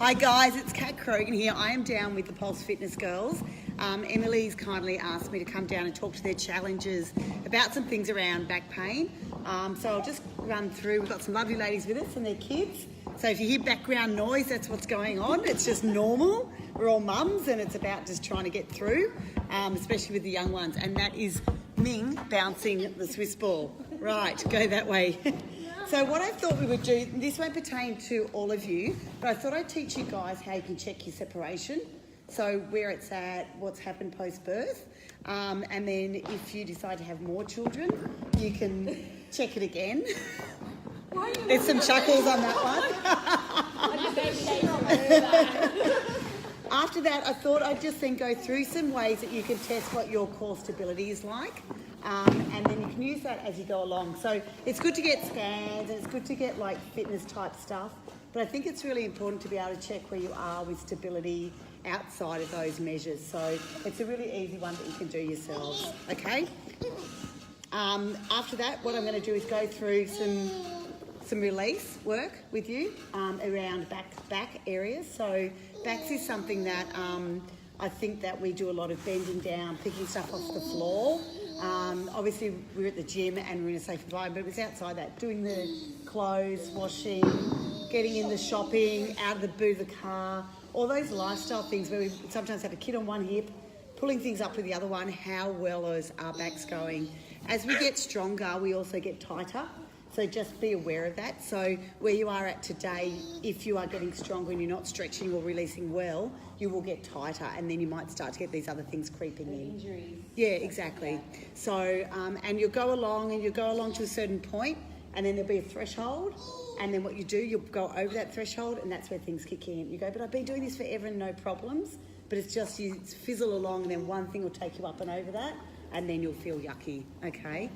Hi guys, it's Kat Krogan here. I am down with the Pulse Fitness girls. Emily's kindly asked me to come down and talk to their challenges about some things around back pain. So I'll just run through. We've got some lovely ladies with us and their kids. So if you hear background noise, that's what's going on. It's just normal. We're all mums and it's about just trying to get through, especially with the young ones. And that is Ming bouncing the Swiss ball. Right, go that way. So what I thought we would do, this won't pertain to all of you, but I thought I'd teach you guys how you can check your separation. So where it's at, what's happened post-birth, and then if you decide to have more children, you can check it again. There's some chuckles on that one. After that, I thought I'd just then go through some ways that you can test what your core stability is like. And then you can use that as you go along. So it's good to get scans and it's good to get like fitness type stuff, but I think it's really important to be able to check where you are with stability outside of those measures. So it's a really easy one that you can do yourselves, okay? After that, what I'm going to do is go through some release work with you around back areas. So backs is something that I think that we do a lot of bending down, picking stuff off the floor. Obviously we're at the gym and we're in a safe environment, but it's outside that, doing the clothes, washing, getting in the shopping, out of the boot of the car, all those lifestyle things where we sometimes have a kid on one hip, pulling things up with the other one. How well is our backs going? As we get stronger, we also get tighter. So just be aware of that. So where you are at today, if you are getting stronger and you're not stretching or releasing well, you will get tighter and then you might start to get these other things creeping in. Injuries. Yeah, exactly. So, and you'll go along to a certain point and then there'll be a threshold, and then what you do, you'll go over that threshold and that's where things kick in. You go, but I've been doing this forever and no problems, but it's just you fizzle along and then one thing will take you up and over that, and then you'll feel yucky, okay?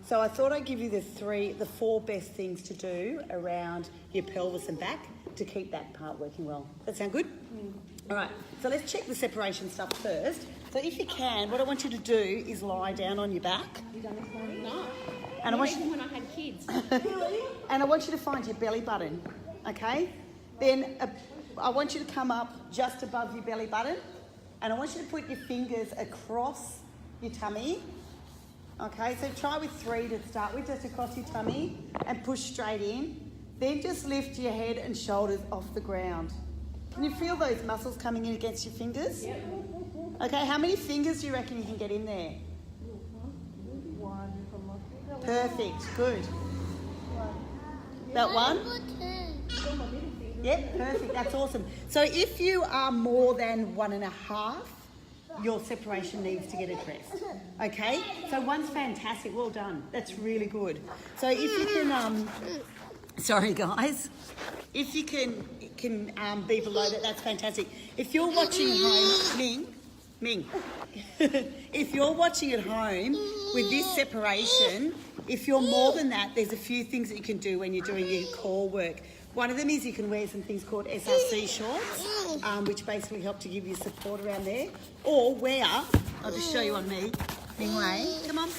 So I thought I'd give you the four best things to do around your pelvis and back to keep that part working well. That sound good? All right, so let's check the separation stuff first. So if you can, what I want you to do is lie down on your back. You done this morning? No. And I want you, when I had kids. and I want you to find your belly button, okay? Then I want you to come up just above your belly button, and I want you to put your fingers across your tummy. Okay, so try with 3 to start with, just across your tummy and push straight in. Then just lift your head and shoulders off the ground. Can you feel those muscles coming in against your fingers? Yep. Okay, how many fingers do you reckon you can get in there? One from my finger. Perfect, good. That one? Yep, perfect, that's awesome. So if you are more than 1.5, your separation needs to get addressed, okay? So one's fantastic, well done. That's really good. So if you can, sorry guys, if you can be below that, that's fantastic. If you're watching at home, Ming, if you're watching at home with this separation, if you're more than that, there's a few things that you can do when you're doing your core work. One of them is you can wear some things called SRC shorts, which basically help to give you support around there. Or wear, I'll just show you on me, Ming Wei, come on,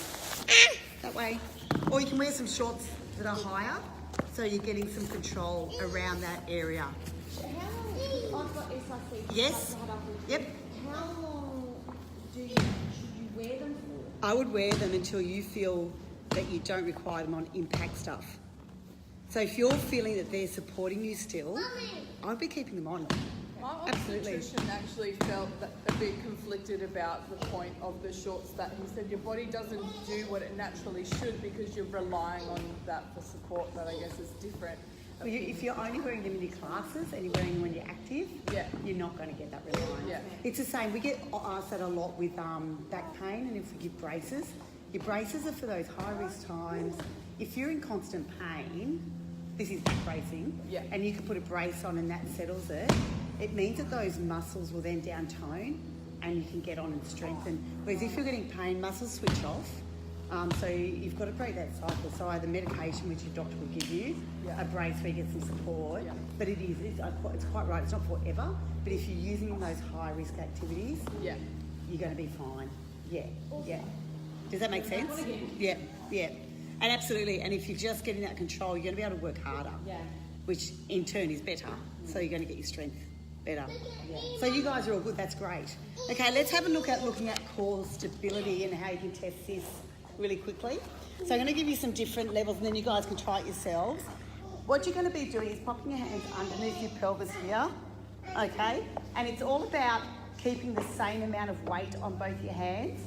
that way. Or you can wear some shorts that are higher, so you're getting some control around that area. How long, I've got SRC. Yes, yep. How long should you wear them for? I would wear them until you feel that you don't require them on impact stuff. So if you're feeling that they're supporting you still, I'd be keeping them on. My Absolutely. obstetrician actually felt a bit conflicted about the point of the shorts, that he said your body doesn't do what it naturally should because you're relying on that for support, that I guess is different. Well, if you're only wearing them in your classes and you're wearing them when you're active, Yeah. you're not going to get that reliance. Yeah. It's the same. We get asked that a lot with back pain, and if we give braces, your braces are for those high-risk times. If you're in constant pain, this is back bracing, Yeah. and you can put a brace on and that settles it, it means that those muscles will then down-tone and you can get on and strengthen. Whereas if you're getting pain, muscles switch off. So you've got to break that cycle. So either medication, which your doctor will give you, Yeah. a brace where you get some support. Yeah. But it's quite right, it's not forever. But if you're using those high-risk activities, Yeah. you're going to be fine. Yeah, yeah. Does that make sense? Yeah, yeah. And absolutely, and if you're just getting that control, you're going to be able to work harder. Yeah. which in turn is better. So you're going to get your strength better. So you guys are all good. That's great. Okay, let's have a look at looking at core stability and how you can test this really quickly. So I'm going to give you some different levels, and then you guys can try it yourselves. What you're going to be doing is popping your hands underneath your pelvis here, okay? And it's all about keeping the same amount of weight on both your hands.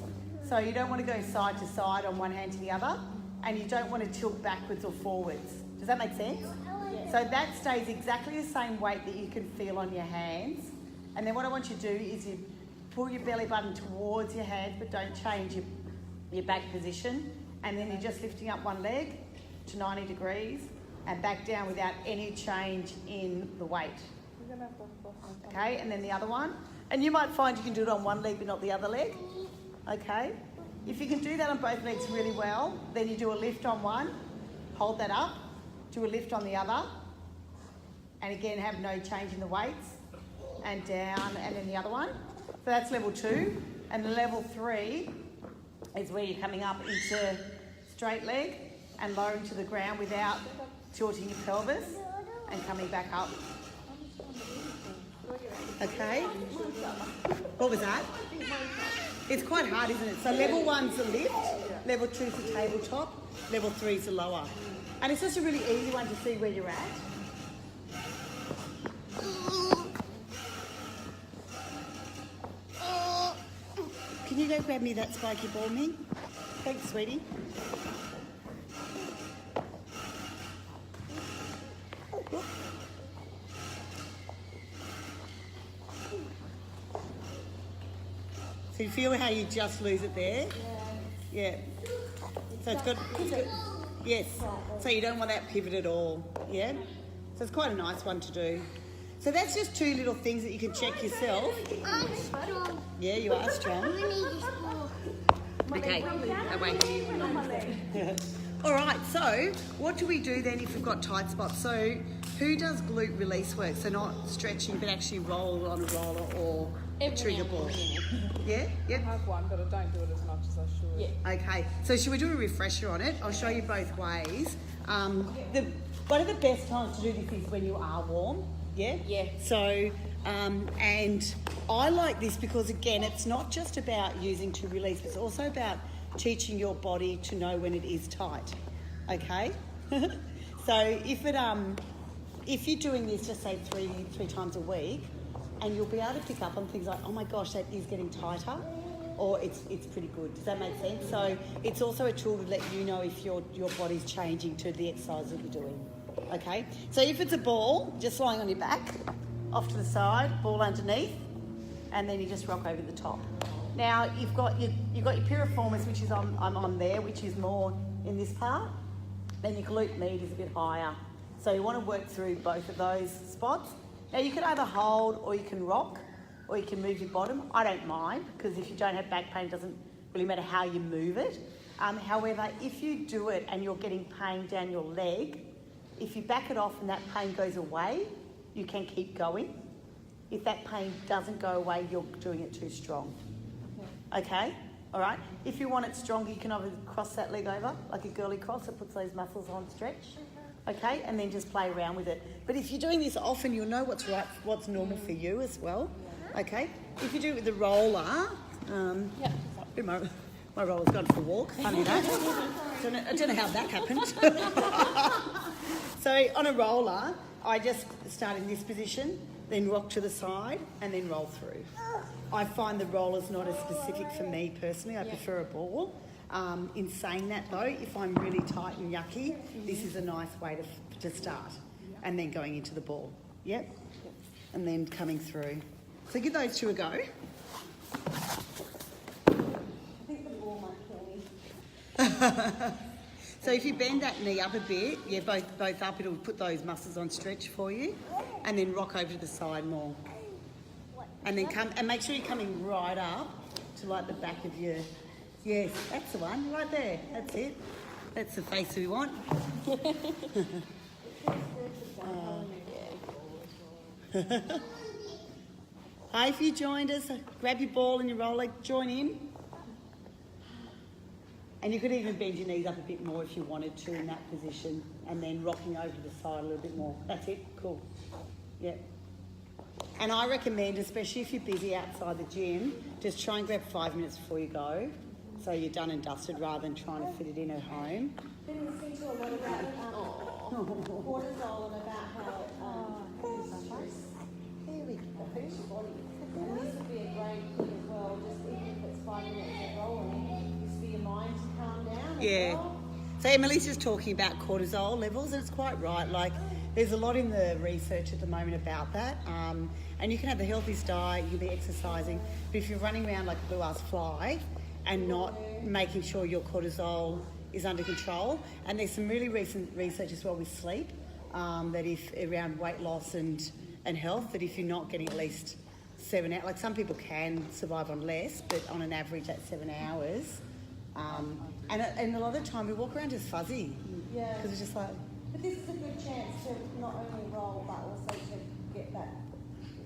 So you don't want to go side to side on one hand to the other, and you don't want to tilt backwards or forwards. Does that make sense? So that stays exactly the same weight that you can feel on your hands. And then what I want you to do is you pull your belly button towards your hands, but don't change your back position. And then you're just lifting up one leg to 90 degrees and back down without any change in the weight. Okay, and then the other one. And you might find you can do it on one leg but not the other leg. Okay, if you can do that on both legs really well, then you do a lift on one, hold that up, do a lift on the other, and again have no change in the weights, and down, and then the other one. So that's level 2. And the level 3 is where you're coming up into straight leg and lowering to the ground without tilting your pelvis and coming back up. Okay? What was that? It's quite hard, isn't it? So level 1's the lift, level 2's the tabletop, level 3's the lower. And it's just a really easy one to see where you're at. Can you go grab me that spiky ball, Ming? Thanks, sweetie. So you feel how you just lose it there? Yeah. So it's got, yes. So you don't want that pivot at all, yeah? So it's quite a nice one to do. So that's just 2 little things that you can check yourself. I'm strong. Yeah, you are strong. I need this ball. Okay, away. All right, so what do we do then if we've got tight spots? So who does glute release work? So not stretching, but actually roll on a roller or a trigger ball. Yeah? I Yep. have one, but I don't do it as much as I should. Yeah. Okay, so should we do a refresher on it? I'll show you both ways. One of the best times to do this is when you are warm. Yeah? Yeah. So, and I like this because, again, it's not just about using to release, but it's also about teaching your body to know when it is tight. Okay? So if you're doing this, just say three times a week, and you'll be able to pick up on things like, oh my gosh, that is getting tighter, or it's pretty good. Does that make sense? So it's also a tool to let you know if your body's changing to the exercise that you're doing. Okay? So if it's a ball, just lying on your back, off to the side, ball underneath, and then you just rock over the top. Now you've got your piriformis, which is I'm on there, which is more in this part. Then your glute med is a bit higher. So you want to work through both of those spots. Now you can either hold or you can rock or you can move your bottom. I don't mind because if you don't have back pain, it doesn't really matter how you move it. However, if you do it and you're getting pain down your leg, if you back it off and that pain goes away, you can keep going. If that pain doesn't go away, you're doing it too strong. Okay? All right? If you want it stronger, you can either cross that leg over, like a girly cross that puts those muscles on stretch. Okay? And then just play around with it. But if you're doing this often, you'll know what's right, what's normal for you as well. Okay? If you do it with the roller, my roller's gone for a walk. Funny that. I don't know how that happened. So on a roller, I just start in this position, then rock to the side, and then roll through. I find the roller's not as specific for me personally. I prefer a ball. In saying that though, if I'm really tight and yucky, this is a nice way to start. And then going into the ball. Yep. And then coming through. So give those 2 a go. I think the ball might kill me. So if you bend that knee up a bit, both up, it'll put those muscles on stretch for you. And then rock over to the side more. And then make sure you're coming right up to like the back of your, yes, that's the one, right there, that's it. That's the face we want. Hi, if you joined us, grab your ball and your roller, join in. And you could even bend your knees up a bit more if you wanted to in that position and then rocking over to the side a little bit more. That's it. Cool. Yeah. And I recommend, especially if you're busy outside the gym, just try and grab 5 minutes before you go, so you're done and dusted rather than trying to fit it in at home. Been listening to a lot about cortisol and about how There we go. affects your body. And this would be a great thing as well, just even if it's 5 minutes of rolling, just for your mind to calm down as Yeah. well. So Emily's just talking about cortisol levels, and it's quite right. Like, there's a lot in the research at the moment about that. And you can have the healthiest diet, you can be exercising, but if you're running around like a blue-ass fly and not making sure your cortisol is under control, and there's some really recent research as well with sleep, that if around weight loss and health, that if you're not getting at least 7 hours, like some people can survive on less, but on an average that's 7 hours. And a lot of the time we walk around just fuzzy. Yeah. Because it's just like, But this is a good chance to not only roll, but also to get that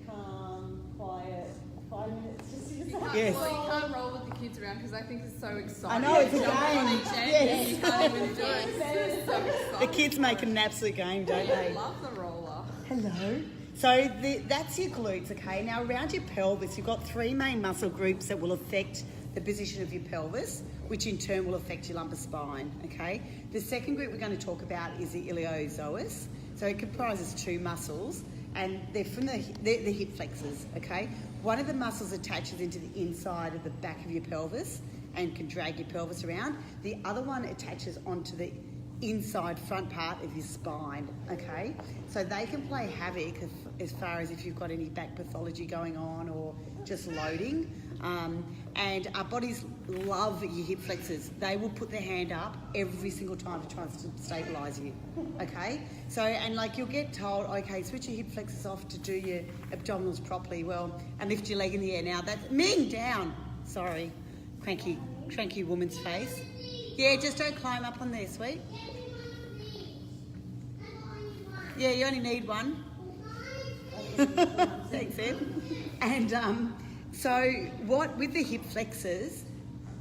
calm, quiet 5 minutes just to yourself. Yes. Well, you can't roll with the kids around because I think it's so exciting. I know, it's a Jump on game. each end Yes. and you can't even do it. It's so exciting. the kids make it an absolute game, don't I they? love the roller. Hello. So that's your glutes, okay? Now around your pelvis, you've got 3 main muscle groups that will affect the position of your pelvis, which in turn will affect your lumbar spine, okay? The second group we're going to talk about is the iliopsoas. So it comprises 2 muscles, and they're from the hip flexors, okay? One of the muscles attaches into the inside of the back of your pelvis and can drag your pelvis around. The other one attaches onto the inside front part of your spine, okay? So they can play havoc as far as if you've got any back pathology going on or just loading. And our bodies love your hip flexors. They will put their hand up every single time to try and stabilise you, okay? So, and like you'll get told, okay, switch your hip flexors off to do your abdominals properly, well, and lift your leg in the air. Now that's, Ming, down. Sorry, cranky woman's face. Yeah, just don't climb up on there, sweet. Yeah, you only need one. Thanks, Ed. And so what with the hip flexors,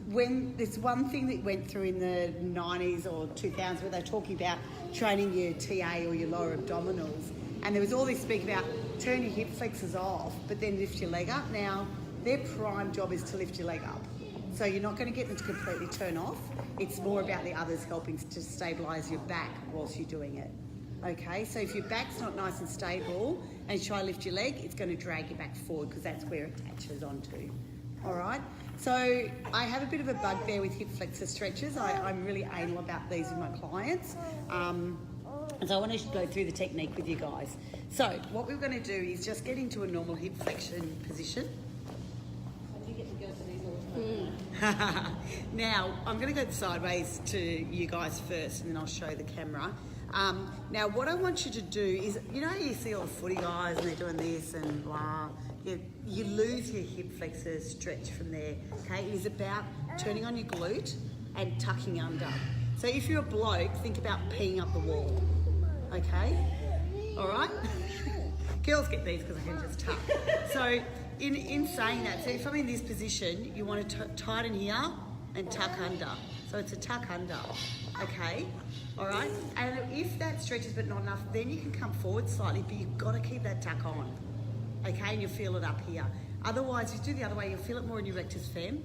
when there's one thing that went through in the 90s or 2000s where they're talking about training your TA or your lower abdominals, and there was all this speak about turn your hip flexors off, but then lift your leg up. Now, their prime job is to lift your leg up. So you're not going to get them to completely turn off. It's more about the others helping to stabilise your back whilst you're doing it. Okay, so if your back's not nice and stable and you try to lift your leg, it's going to drag you back forward because that's where it attaches onto. All right, so I have a bit of a bugbear with hip flexor stretches. I'm really anal about these with my clients. And so I want to go through the technique with you guys. So what we're going to do is just get into a normal hip flexion position. You get to go to these all the time. Now, I'm going to go sideways to you guys first and then I'll show the camera. Now, what I want you to do is, you know, you see all the footy guys and they're doing this and blah. You lose your hip flexor stretch from there, okay? It is about turning on your glute and tucking under. So if you're a bloke, think about peeing up the wall, okay? All right? Girls get these because I can just tuck. So in saying that, so if I'm in this position, you want to tighten here and tuck under. So it's a tuck under, okay? All right? And if that stretches but not enough, then you can come forward slightly, but you've got to keep that tuck on, okay? And you'll feel it up here. Otherwise, if you do the other way, you'll feel it more in your rectus fem,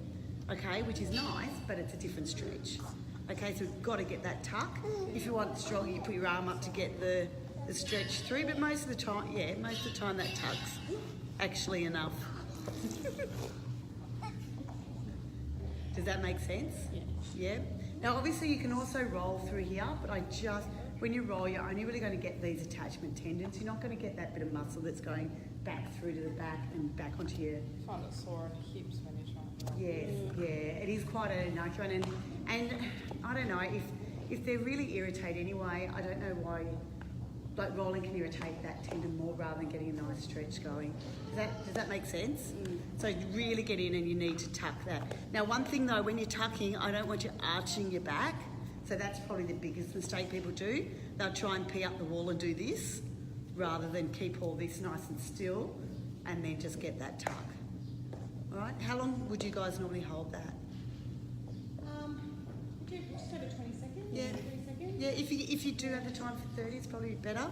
okay? Which is nice, but it's a different stretch. Okay, so we've got to get that tuck. If you want stronger, you put your arm up to get the stretch through, but most of the time, yeah, most of the time that tuck's actually enough. Does that make sense? Yeah. Yeah? Now, obviously, you can also roll through here, but when you roll, you're only really going to get these attachment tendons. You're not going to get that bit of muscle that's going back through to the back and back onto your... I find it sore on your hips when you're trying to roll. Yes, yeah, it is quite a nice one, and I don't know if they're really irritated anyway. I don't know why, like rolling can irritate that tendon more rather than getting a nice stretch going. Does that make sense? So you really get in and you need to tuck that. Now, one thing though, when you're tucking, I don't want you arching your back. So that's probably the biggest mistake people do. They'll try and pee up the wall and do this rather than keep all this nice and still and then just get that tuck. All right, how long would you guys normally hold that? Just over 20 seconds. Yeah. 30 seconds. Yeah, if you do have the time for 30, it's probably better.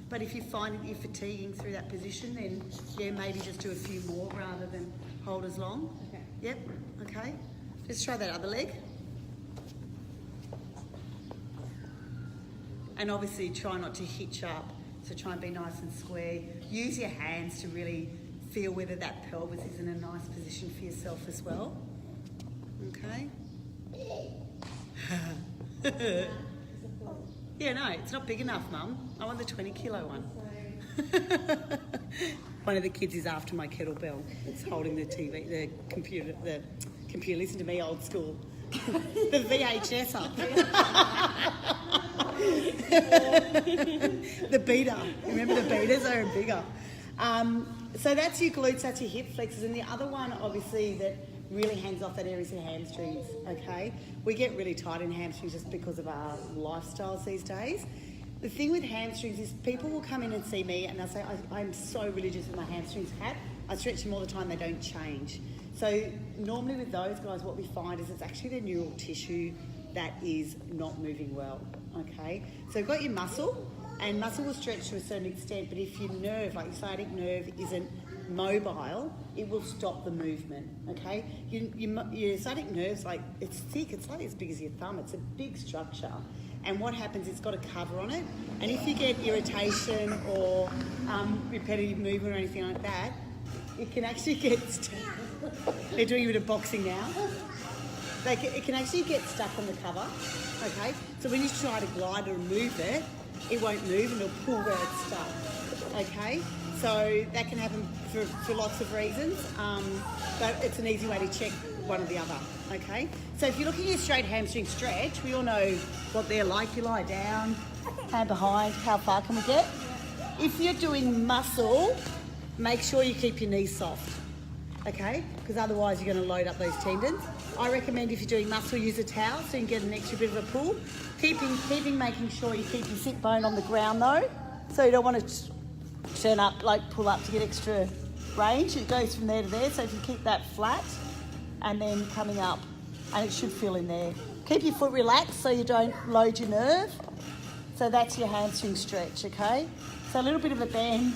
But if you find that you're fatiguing through that position, then yeah, maybe just do a few more rather than hold as long. Okay. Yep, okay. Let's try that other leg. And obviously try not to hitch up, so try and be nice and square. Use your hands to really feel whether that pelvis is in a nice position for yourself as well. Okay. Yeah, no, it's not big enough, Mum. I want the 20-kilo one. One of the kids is after my kettlebell. It's holding the TV, the computer. Listen to me, old school. The VHS up. The beater. Remember the beaters? They're bigger. So that's your glutes, that's your hip flexors, and the other one, obviously, that really hangs off that area is your hamstrings. Okay, we get really tight in hamstrings just because of our lifestyles these days. The thing with hamstrings is people will come in and see me and they'll say, I'm so religious with my hamstrings, Pat. I stretch them all the time, they don't change. So normally with those guys, what we find is it's actually the neural tissue that is not moving well, okay? So you've got your muscle, and muscle will stretch to a certain extent, but if your nerve, like your sciatic nerve, isn't mobile, it will stop the movement, okay? Your sciatic nerve's like, it's thick, it's like as big as your thumb, it's a big structure. And what happens, it's got a cover on it, and if you get irritation or repetitive movement or anything like that, it can actually get they're doing a bit of boxing now. It can actually get stuck on the cover, okay? So when you try to glide or move it, it won't move and it'll pull where it's stuck, okay? So that can happen for lots of reasons, but it's an easy way to check one or the other, okay? So if you're looking at a straight hamstring stretch, we all know what they're like. You lie down, hand behind, how far can we get? If you're doing muscle, make sure you keep your knees soft, okay? Because otherwise you're going to load up those tendons. I recommend if you're doing muscle, use a towel so you can get an extra bit of a pull. Making sure you keep your sit bone on the ground though, so you don't want to turn up, like pull up to get extra range. It goes from there to there, so if you keep that flat and then coming up, and it should feel in there. Keep your foot relaxed so you don't load your nerve. So that's your hamstring stretch, okay? So a little bit of a bend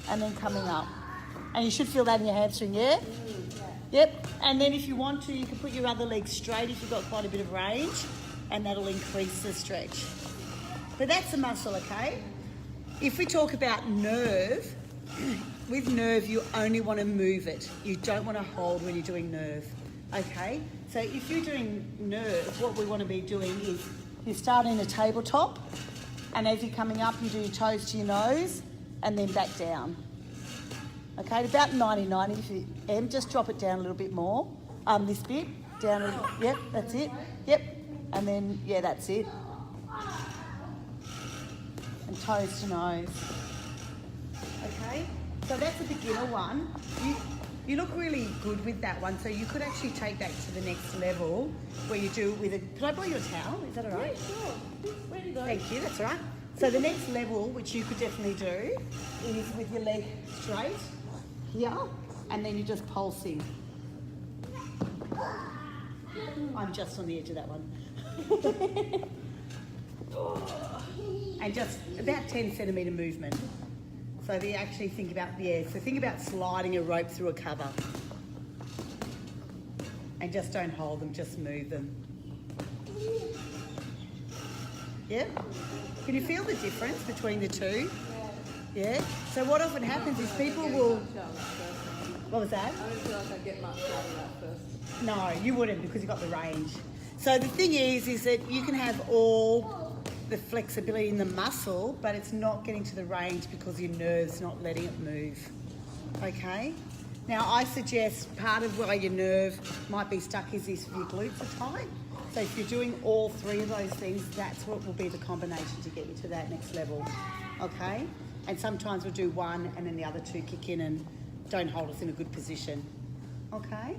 and then coming up. And you should feel that in your hamstring, yeah? Yep. And then if you want to, you can put your other leg straight if you've got quite a bit of range, and that'll increase the stretch. But that's the muscle, okay? If we talk about nerve, with nerve you only want to move it. You don't want to hold when you're doing nerve, okay? So if you're doing nerve, what we want to be doing is you start in a tabletop, and as you're coming up, you do your toes to your nose, and then back down. Okay, about 90-90, if you just drop it down a little bit more. This bit, down a little, yep, that's it, yep. And then, yeah, that's it. And toes to nose. Okay, so that's a beginner one. You look really good with that one, so you could actually take that to the next level where you do it with a... Could I borrow your towel? Is that all right? Yeah, sure. Where do you go? Thank you, that's all right. So the next level, which you could definitely do, is with your leg straight here, and then you're just pulsing. I'm just on the edge of that one. And just about 10 centimetre movement. So they actually think about, so think about sliding a rope through a cover. And just don't hold them, just move them. Yeah? Can you feel the difference between the two? Yeah? So what often happens is people will... What was that? I don't feel like I get much out of that first. No, you wouldn't because you've got the range. So the thing is that you can have all the flexibility in the muscle, but it's not getting to the range because your nerve's not letting it move. Okay? Now I suggest part of why your nerve might be stuck is if your glutes are tight. So if you're doing all three of those things, that's what will be the combination to get you to that next level. Okay? And sometimes we'll do one and then the other two kick in and don't hold us in a good position. Okay?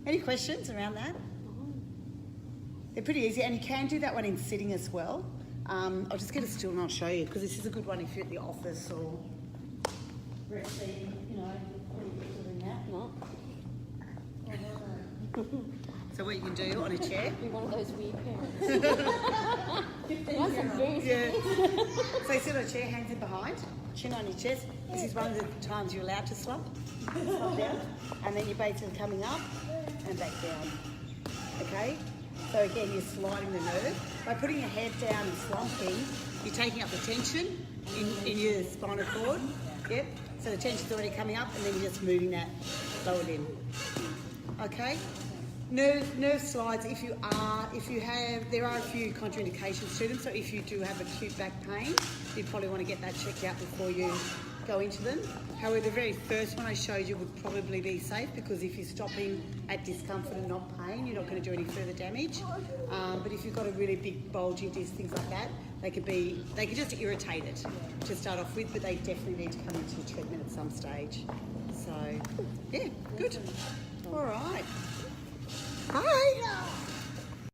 Any questions around that? They're pretty easy, and you can do that one in sitting as well. I'll just get a stool and I'll show you, because this is a good one if you're at the office or breastfeeding, you know, doing that. So what you can do on a chair. Be one of those weird parents. That's some very Yeah. So sit on a chair, hands in behind, chin on your chest. This is one of the times you're allowed to slump. Slump down. And then you're basically coming up and back down. Okay? So again, you're sliding the nerve. By putting your head down and slumping, you're taking up the tension in your spinal cord. Yep. So the tension's already coming up and then you're just moving that lower limb. Okay? Nerve slides, there are a few contraindications to them, so if you do have acute back pain, you'd probably want to get that checked out before you go into them. However, the very first one I showed you would probably be safe because if you're stopping at discomfort and not pain, you're not going to do any further damage. But if you've got a really big bulging disc, things like that, they could just irritate it to start off with, but they definitely need to come into treatment at some stage. So, yeah, good. All right. Bye.